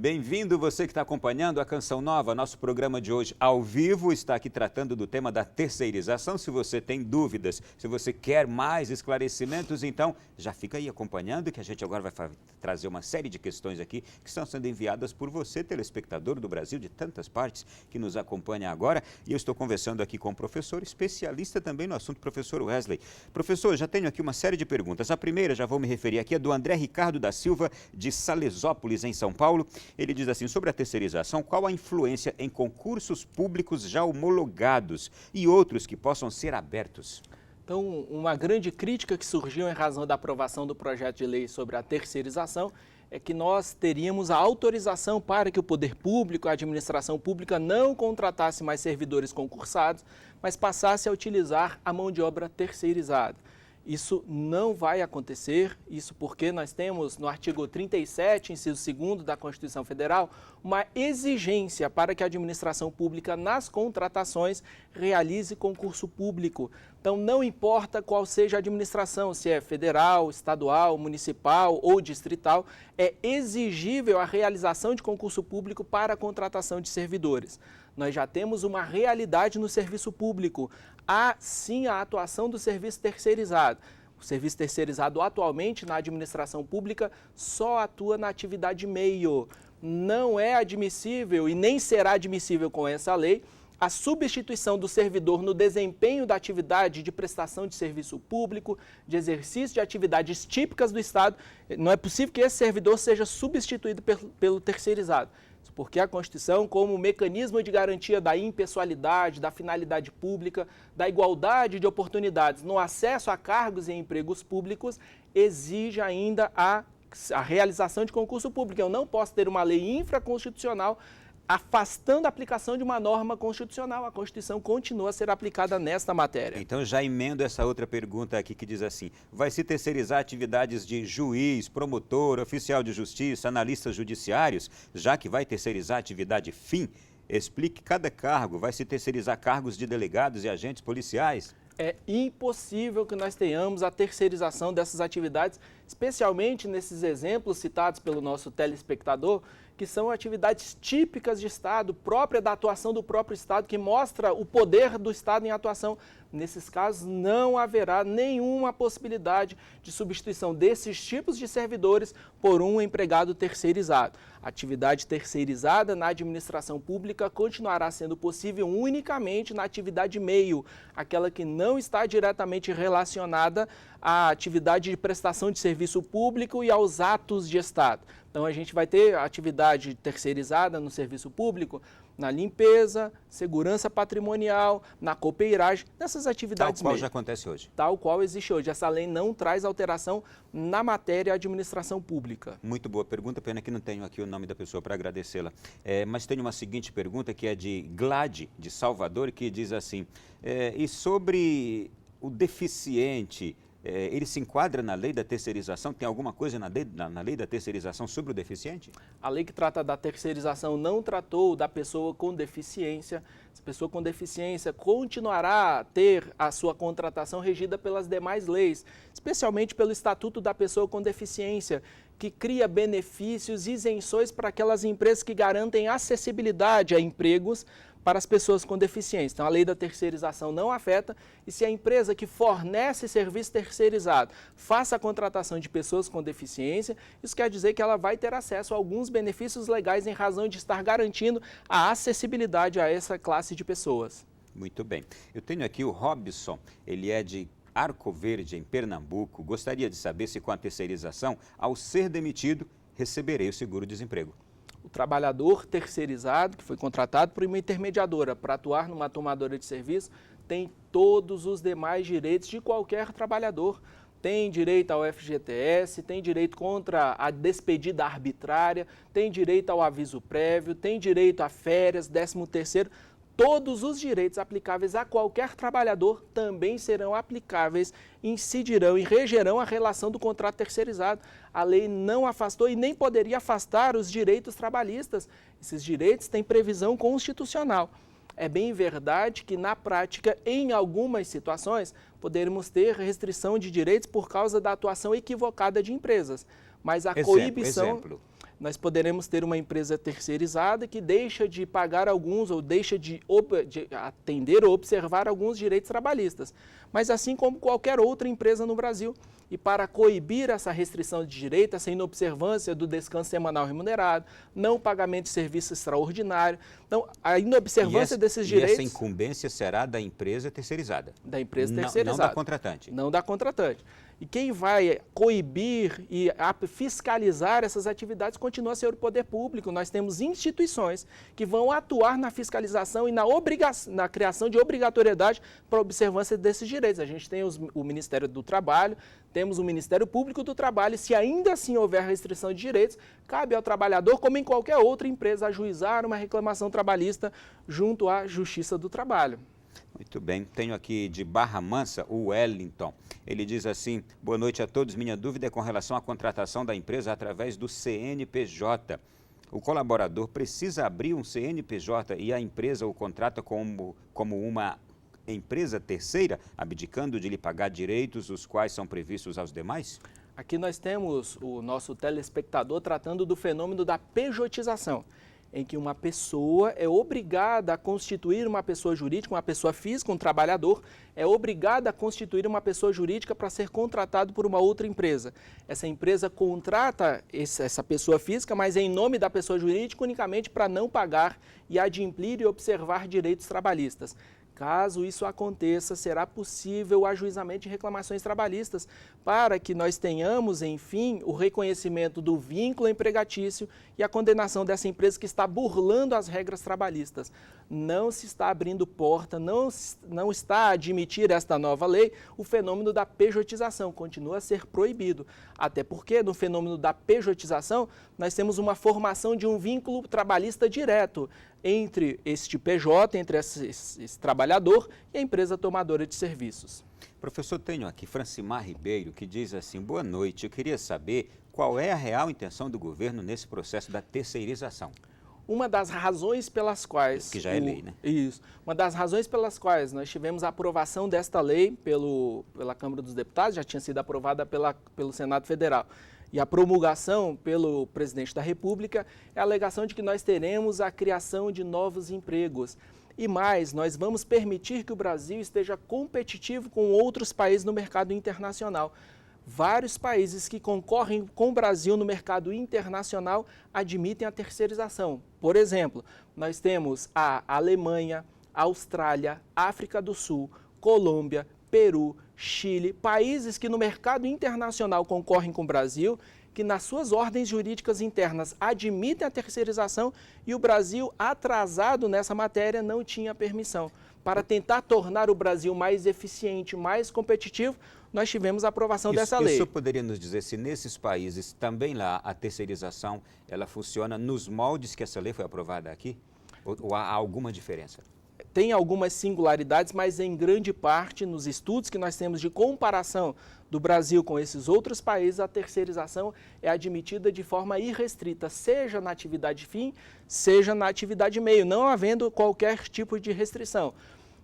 Bem-vindo você que está acompanhando a Canção Nova. Nosso programa de hoje ao vivo está aqui tratando do tema da terceirização. Se você tem dúvidas, se você quer mais esclarecimentos, então já fica aí acompanhando que a gente agora vai trazer uma série de questões aqui que estão sendo enviadas por você, telespectador do Brasil, de tantas partes que nos acompanha agora. E eu estou conversando aqui com um professor especialista também no assunto, professor Wesley. Professor, já tenho aqui uma série de perguntas. A primeira, já vou me referir aqui, é do André Ricardo da Silva, de Salesópolis, em São Paulo. Ele diz assim, sobre a terceirização, qual a influência em concursos públicos já homologados e outros que possam ser abertos? Então, uma grande crítica que surgiu em razão da aprovação do projeto de lei sobre a terceirização é que nós teríamos a autorização para que o poder público, a administração pública, não contratasse mais servidores concursados, mas passasse a utilizar a mão de obra terceirizada. Isso não vai acontecer, isso porque nós temos no artigo 37, inciso 2º da Constituição Federal, uma exigência para que a administração pública nas contratações realize concurso público. Então não importa qual seja a administração, se é federal, estadual, municipal ou distrital, é exigível a realização de concurso público para a contratação de servidores. Nós já temos uma realidade no serviço público. Há, sim, a atuação do serviço terceirizado. O serviço terceirizado atualmente na administração pública só atua na atividade meio. Não é admissível e nem será admissível com essa lei a substituição do servidor no desempenho da atividade de prestação de serviço público, de exercício de atividades típicas do Estado. Não é possível que esse servidor seja substituído pelo terceirizado. Porque a Constituição, como mecanismo de garantia da impessoalidade, da finalidade pública, da igualdade de oportunidades no acesso a cargos e empregos públicos, exige ainda a realização de concurso público. Eu não posso ter uma lei infraconstitucional afastando a aplicação de uma norma constitucional. A Constituição continua a ser aplicada nesta matéria. Então já emendo essa outra pergunta aqui que diz assim, vai se terceirizar atividades de juiz, promotor, oficial de justiça, analistas judiciários, já que vai terceirizar atividade fim? Explique cada cargo, vai se terceirizar cargos de delegados e agentes policiais? É impossível que nós tenhamos a terceirização dessas atividades, especialmente nesses exemplos citados pelo nosso telespectador, que são atividades típicas de Estado, própria da atuação do próprio Estado, que mostra o poder do Estado em atuação. Nesses casos, não haverá nenhuma possibilidade de substituição desses tipos de servidores por um empregado terceirizado. A atividade terceirizada na administração pública continuará sendo possível unicamente na atividade meio, aquela que não está diretamente relacionada à atividade de prestação de serviço público e aos atos de Estado. Então, a gente vai ter atividade terceirizada no serviço público, na limpeza, segurança patrimonial, na copeiragem, nessas atividades tal qual já acontece hoje. Tal qual existe hoje. Essa lei não traz alteração na matéria administração pública. Muito boa pergunta, pena que não tenho aqui o nome da pessoa para agradecê-la. Mas tenho uma seguinte pergunta que é de Glade, de Salvador, que diz assim, e sobre o deficiente, ele se enquadra na lei da terceirização? Tem alguma coisa na lei da terceirização sobre o deficiente? A lei que trata da terceirização não tratou da pessoa com deficiência. Essa pessoa com deficiência continuará a ter a sua contratação regida pelas demais leis, especialmente pelo Estatuto da Pessoa com Deficiência, que cria benefícios e isenções para aquelas empresas que garantem acessibilidade a empregos para as pessoas com deficiência. Então, a lei da terceirização não afeta, e se a empresa que fornece serviço terceirizado faça a contratação de pessoas com deficiência, isso quer dizer que ela vai ter acesso a alguns benefícios legais em razão de estar garantindo a acessibilidade a essa classe de pessoas. Muito bem. Eu tenho aqui o Robson, ele é de Arco Verde, em Pernambuco. Gostaria de saber se com a terceirização, ao ser demitido, receberei o seguro-desemprego. O trabalhador terceirizado, que foi contratado por uma intermediadora para atuar numa tomadora de serviço, tem todos os demais direitos de qualquer trabalhador. Tem direito ao FGTS, tem direito contra a despedida arbitrária, tem direito ao aviso prévio, tem direito a férias, 13º. Todos os direitos aplicáveis a qualquer trabalhador também serão aplicáveis, incidirão e regerão a relação do contrato terceirizado. A lei não afastou e nem poderia afastar os direitos trabalhistas. Esses direitos têm previsão constitucional. É bem verdade que, na prática, em algumas situações, poderemos ter restrição de direitos por causa da atuação equivocada de empresas. Mas a coibição... nós poderemos ter uma empresa terceirizada que deixa de pagar alguns ou deixa de atender ou observar alguns direitos trabalhistas, mas assim como qualquer outra empresa no Brasil. E para coibir essa restrição de direito, essa inobservância do descanso semanal remunerado, não pagamento de serviço extraordinário, então a inobservância desses direitos... E essa incumbência será da empresa terceirizada? Da empresa terceirizada. Não da contratante? Não da contratante. E quem vai coibir e fiscalizar essas atividades continua a ser o poder público. Nós temos instituições que vão atuar na fiscalização e na criação de obrigatoriedade para a observância desses direitos. A gente tem o Ministério do Trabalho, temos o Ministério Público do Trabalho, e se ainda assim houver restrição de direitos, cabe ao trabalhador, como em qualquer outra empresa, ajuizar uma reclamação trabalhista junto à Justiça do Trabalho. Muito bem, tenho aqui de Barra Mansa o Wellington. Ele diz assim: boa noite a todos, minha dúvida é com relação à contratação da empresa através do CNPJ. O colaborador precisa abrir um CNPJ e a empresa o contrata como uma empresa terceira, abdicando de lhe pagar direitos os quais são previstos aos demais? Aqui nós temos o nosso telespectador tratando do fenômeno da pejotização, em que uma pessoa é obrigada a constituir uma pessoa jurídica, uma pessoa física, um trabalhador, é obrigada a constituir uma pessoa jurídica para ser contratado por uma outra empresa. Essa empresa contrata essa pessoa física, mas em nome da pessoa jurídica unicamente para não pagar e adimplir e observar direitos trabalhistas. Caso isso aconteça, será possível o ajuizamento de reclamações trabalhistas para que nós tenhamos, enfim, o reconhecimento do vínculo empregatício e a condenação dessa empresa que está burlando as regras trabalhistas. Não se está abrindo porta, não está a admitir esta nova lei o fenômeno da pejotização, continua a ser proibido. Até porque no fenômeno da pejotização nós temos uma formação de um vínculo trabalhista direto entre este PJ, entre esse trabalhador e a empresa tomadora de serviços. Professor, tenho aqui Francimar Ribeiro, que diz assim: boa noite, eu queria saber qual é a real intenção do governo nesse processo da terceirização. Uma das razões pelas quais... Que já é lei, né? Isso. Uma das razões pelas quais nós tivemos a aprovação desta lei pela Câmara dos Deputados, já tinha sido aprovada pelo Senado Federal, e a promulgação pelo presidente da República, é a alegação de que nós teremos a criação de novos empregos. E mais, nós vamos permitir que o Brasil esteja competitivo com outros países no mercado internacional. Vários países que concorrem com o Brasil no mercado internacional admitem a terceirização. Por exemplo, nós temos a Alemanha, Austrália, África do Sul, Colômbia, Peru, Chile, países que no mercado internacional concorrem com o Brasil, que nas suas ordens jurídicas internas admitem a terceirização, e o Brasil, atrasado nessa matéria, não tinha permissão. Para tentar tornar o Brasil mais eficiente, mais competitivo, nós tivemos a aprovação dessa lei. O senhor poderia nos dizer se nesses países também lá a terceirização ela funciona nos moldes que essa lei foi aprovada aqui? Ou há alguma diferença? Tem algumas singularidades, mas em grande parte, nos estudos que nós temos de comparação do Brasil com esses outros países, a terceirização é admitida de forma irrestrita, seja na atividade fim, seja na atividade meio, não havendo qualquer tipo de restrição.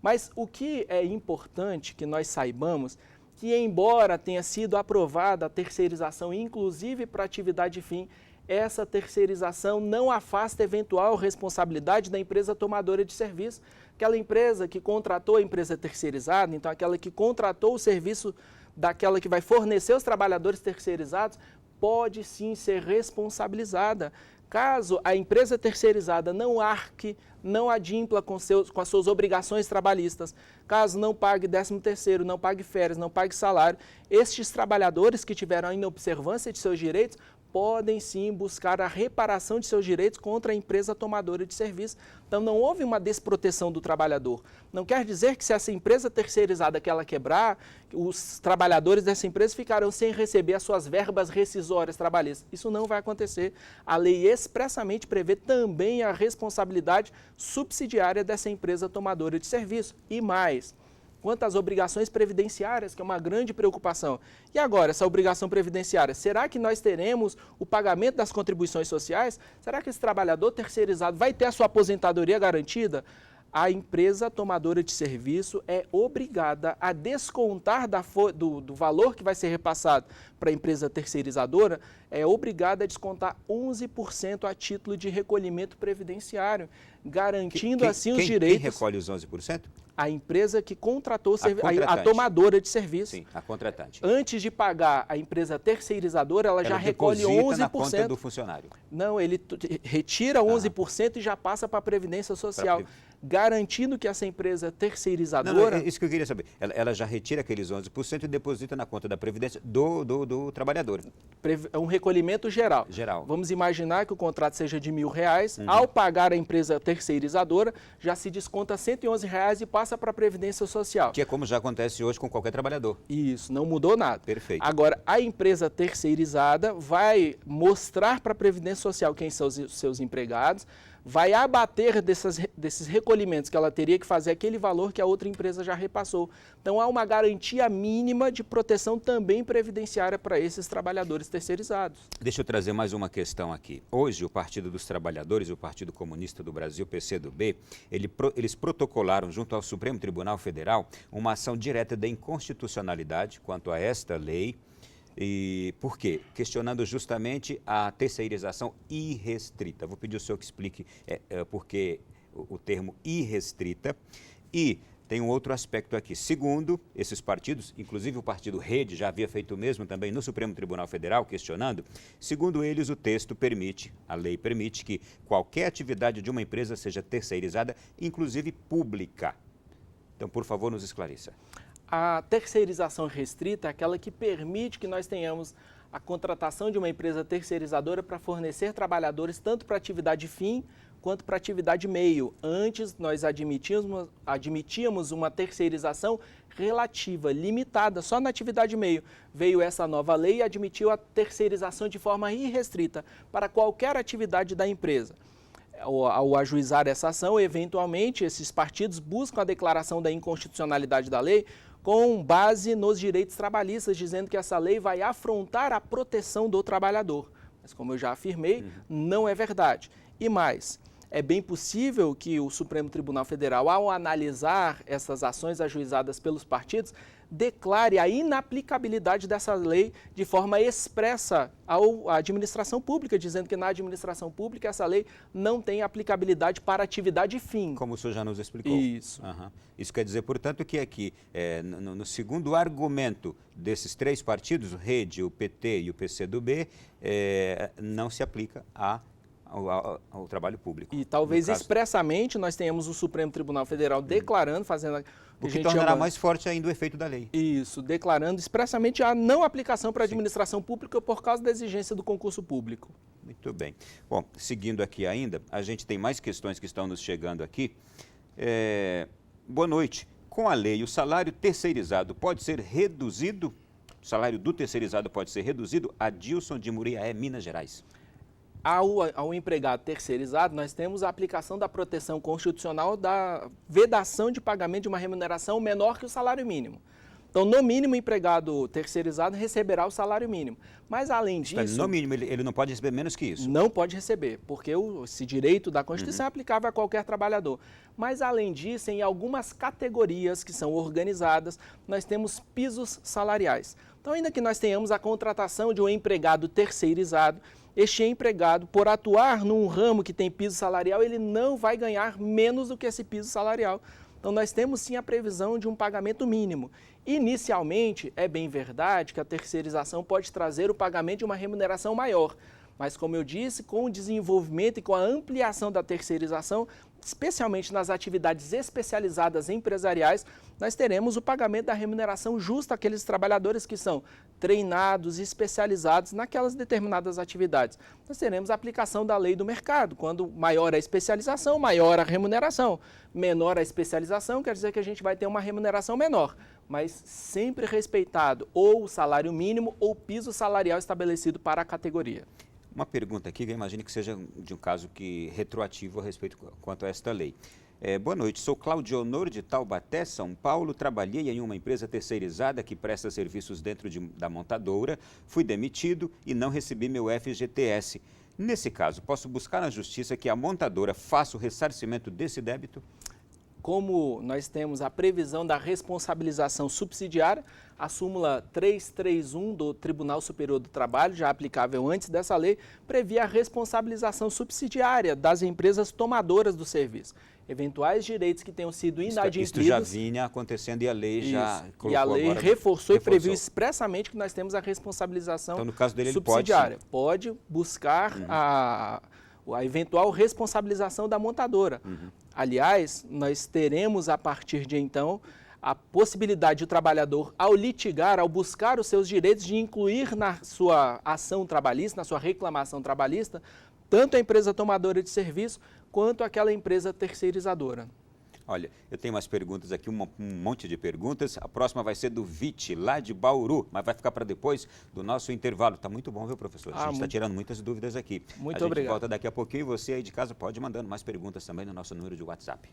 Mas o que é importante que nós saibamos, que embora tenha sido aprovada a terceirização, inclusive para atividade fim, essa terceirização não afasta eventual responsabilidade da empresa tomadora de serviço. Aquela empresa que contratou a empresa terceirizada, então aquela que contratou o serviço daquela que vai fornecer os trabalhadores terceirizados, pode sim ser responsabilizada. Caso a empresa terceirizada não arque, não adimpla com as suas obrigações trabalhistas, caso não pague 13º, não pague férias, não pague salário, estes trabalhadores que tiveram a inobservância de seus direitos podem sim buscar a reparação de seus direitos contra a empresa tomadora de serviço. Então não houve uma desproteção do trabalhador. Não quer dizer que se essa empresa terceirizada que ela quebrar, os trabalhadores dessa empresa ficarão sem receber as suas verbas rescisórias trabalhistas. Isso não vai acontecer. A lei expressamente prevê também a responsabilidade subsidiária dessa empresa tomadora de serviço. E mais, quanto às obrigações previdenciárias, que é uma grande preocupação. E agora, essa obrigação previdenciária, será que nós teremos o pagamento das contribuições sociais? Será que esse trabalhador terceirizado vai ter a sua aposentadoria garantida? a empresa tomadora de serviço é obrigada a descontar do valor que vai ser repassado para a empresa terceirizadora, é obrigada a descontar 11% a título de recolhimento previdenciário, garantindo assim os direitos... Quem recolhe os 11%? A empresa que contratou a tomadora de serviço. Sim, a contratante. Antes de pagar a empresa terceirizadora, ela já recolhe 11%. Na conta do funcionário. Não, ele retira 11% e já passa para a Previdência Social, garantindo que essa empresa terceirizadora... Não, é isso que eu queria saber. Ela já retira aqueles 11% e deposita na conta da Previdência do trabalhador. É um recolhimento geral. Vamos imaginar que o contrato seja de R$1.000. Ao pagar a empresa terceirizadora, já se desconta R$111 e passa para a Previdência Social. Que é como já acontece hoje com qualquer trabalhador. Isso, não mudou nada. Perfeito. Agora, a empresa terceirizada vai mostrar para a Previdência Social quem são os seus empregados, vai abater desses recolhimentos que ela teria que fazer aquele valor que a outra empresa já repassou. Então, há uma garantia mínima de proteção também previdenciária para esses trabalhadores terceirizados. Deixa eu trazer mais uma questão aqui. Hoje, o Partido dos Trabalhadores e o Partido Comunista do Brasil, PCdoB, eles protocolaram junto ao Supremo Tribunal Federal uma ação direta de inconstitucionalidade quanto a esta lei. E por quê? Questionando justamente a terceirização irrestrita. Vou pedir ao senhor que explique por que o termo irrestrita. E tem um outro aspecto aqui. Segundo esses partidos, inclusive o partido Rede já havia feito o mesmo também no Supremo Tribunal Federal, questionando, segundo eles, o texto permite, a lei permite que qualquer atividade de uma empresa seja terceirizada, inclusive pública. Então, por favor, nos esclareça. A terceirização restrita é aquela que permite que nós tenhamos a contratação de uma empresa terceirizadora para fornecer trabalhadores tanto para atividade fim quanto para atividade meio. Antes, nós admitíamos uma terceirização relativa, limitada, só na atividade meio. Veio essa nova lei e admitiu a terceirização de forma irrestrita para qualquer atividade da empresa. Ao ajuizar essa ação, eventualmente, esses partidos buscam a declaração da inconstitucionalidade da lei com base nos direitos trabalhistas, dizendo que essa lei vai afrontar a proteção do trabalhador. Mas, como eu já afirmei, não é verdade. E mais, é bem possível que o Supremo Tribunal Federal, ao analisar essas ações ajuizadas pelos partidos, declare a inaplicabilidade dessa lei de forma expressa à administração pública, dizendo que na administração pública essa lei não tem aplicabilidade para atividade fim. Como o senhor já nos explicou. Isso. Isso quer dizer, portanto, que aqui, no segundo argumento desses três partidos, o Rede, o PT e o PCdoB, não se aplica ao trabalho público. E talvez expressamente nós tenhamos o Supremo Tribunal Federal declarando, fazendo... O que tornará mais forte ainda o efeito da lei. Isso, declarando expressamente a não aplicação para a administração pública por causa da exigência do concurso público. Muito bem. Bom, seguindo aqui ainda, a gente tem mais questões que estão nos chegando aqui. Boa noite. Com a lei, o salário terceirizado pode ser reduzido? O salário do terceirizado pode ser reduzido? Adilson de Muriaé, Minas Gerais. Ao empregado terceirizado, nós temos a aplicação da proteção constitucional da vedação de pagamento de uma remuneração menor que o salário mínimo. Então, no mínimo, o empregado terceirizado receberá o salário mínimo. Mas, além disso... No mínimo, ele não pode receber menos que isso? Não pode receber, porque esse direito da Constituição é aplicável a qualquer trabalhador. Mas, além disso, em algumas categorias que são organizadas, nós temos pisos salariais. Então, ainda que nós tenhamos a contratação de um empregado terceirizado, este empregado, por atuar num ramo que tem piso salarial, ele não vai ganhar menos do que esse piso salarial. Então, nós temos sim a previsão de um pagamento mínimo. Inicialmente, é bem verdade que a terceirização pode trazer o pagamento de uma remuneração maior. Mas, como eu disse, com o desenvolvimento e com a ampliação da terceirização, especialmente nas atividades especializadas empresariais, nós teremos o pagamento da remuneração justa àqueles trabalhadores que são treinados e especializados naquelas determinadas atividades. Nós teremos a aplicação da lei do mercado. Quando maior a especialização, maior a remuneração. Menor a especialização, quer dizer que a gente vai ter uma remuneração menor, mas sempre respeitado ou o salário mínimo ou o piso salarial estabelecido para a categoria. Uma pergunta aqui, eu imagino que seja de um caso retroativo a respeito quanto a esta lei. Boa noite, sou Claudio Honor de Taubaté, São Paulo, trabalhei em uma empresa terceirizada que presta serviços dentro da montadora, fui demitido e não recebi meu FGTS. Nesse caso, posso buscar na justiça que a montadora faça o ressarcimento desse débito? como nós temos a previsão da responsabilização subsidiária, a súmula 331 do Tribunal Superior do Trabalho, já aplicável antes dessa lei, previa a responsabilização subsidiária das empresas tomadoras do serviço. Eventuais direitos que tenham sido inadimplidos... Isso já vinha acontecendo e a lei já colocou. E a lei agora, reforçou e previu expressamente que nós temos a responsabilização então, no caso dele, subsidiária. Ele pode buscar a eventual responsabilização da montadora. Aliás, nós teremos a partir de então a possibilidade do trabalhador, ao litigar, ao buscar os seus direitos, de incluir na sua ação trabalhista, na sua reclamação trabalhista, tanto a empresa tomadora de serviço quanto aquela empresa terceirizadora. Olha, eu tenho umas perguntas aqui, um monte de perguntas. A próxima vai ser do Vite, lá de Bauru, mas vai ficar para depois do nosso intervalo. Está muito bom, viu, professor? A gente está tirando muitas dúvidas aqui. Muito obrigado. A gente volta daqui a pouquinho e você aí de casa pode ir mandando mais perguntas também no nosso número de WhatsApp.